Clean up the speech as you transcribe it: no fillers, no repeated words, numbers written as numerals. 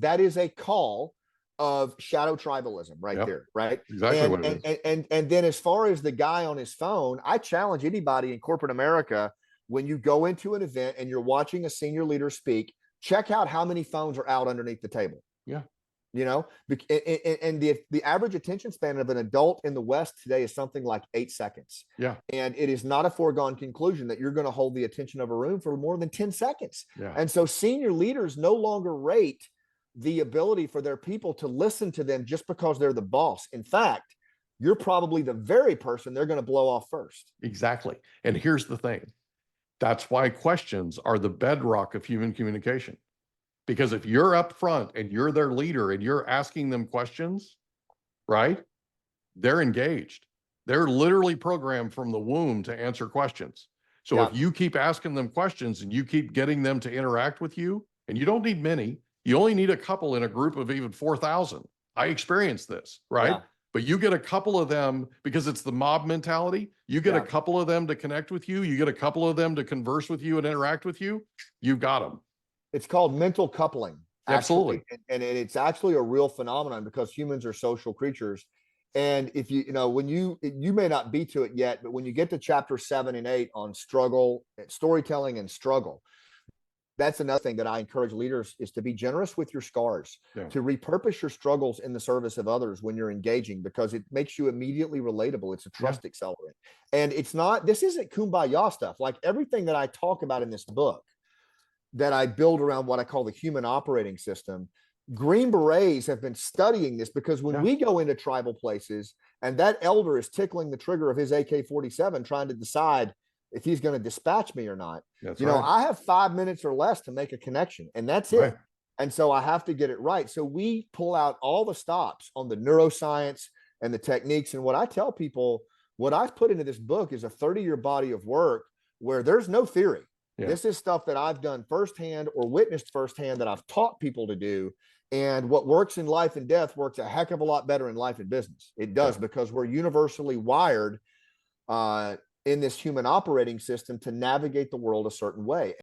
that is a call of shadow tribalism right Yep. there, right? Exactly what it is. And then as far as the guy on his phone, I challenge anybody in corporate America, when you go into an event and you're watching a senior leader speak, check out how many phones are out underneath the table. Yeah. You know, and the average attention span of an adult in the West today is something like 8 seconds. Yeah. And it is not a foregone conclusion that you're going to hold the attention of a room for more than 10 seconds. Yeah. And so senior leaders no longer rate the ability for their people to listen to them just because they're the boss. In fact, you're probably the very person they're going to blow off first. Exactly. And here's the thing. That's why questions are the bedrock of human communication. Because if you're up front and you're their leader and you're asking them questions, right? They're engaged. They're literally programmed from the womb to answer questions. So Yeah. if you keep asking them questions and you keep getting them to interact with you, and you don't need many, you only need a couple in a group of even 4,000. I experienced this, right? Yeah. But you get a couple of them because it's the mob mentality. You get a Yeah. couple of them to connect with you. You get a couple of them to converse with you and interact with you. You've got them. It's called mental coupling. Absolutely. And it's actually a real phenomenon because humans are social creatures. And if when you may not be to it yet, but when you get to chapter 7 and 8 on struggle, storytelling and struggle, that's another thing that I encourage leaders is to be generous with your scars, to repurpose your struggles in the service of others when you're engaging, because it makes you immediately relatable. It's a trust accelerant. And this isn't kumbaya stuff. Like everything that I talk about in this book that I build around what I call the human operating system, Green Berets have been studying this, because when we go into tribal places and that elder is tickling the trigger of his AK-47 trying to decide if he's going to dispatch me or not, I have 5 minutes or less to make a connection, and that's it. And so I have to get it right. So we pull out all the stops on the neuroscience and the techniques. And what I tell people, what I've put into this book is a 30-year body of work where there's no theory. This is stuff that I've done firsthand or witnessed firsthand that I've taught people to do. And what works in life and death works a heck of a lot better in life and business. It does, because we're universally wired in this human operating system to navigate the world a certain way.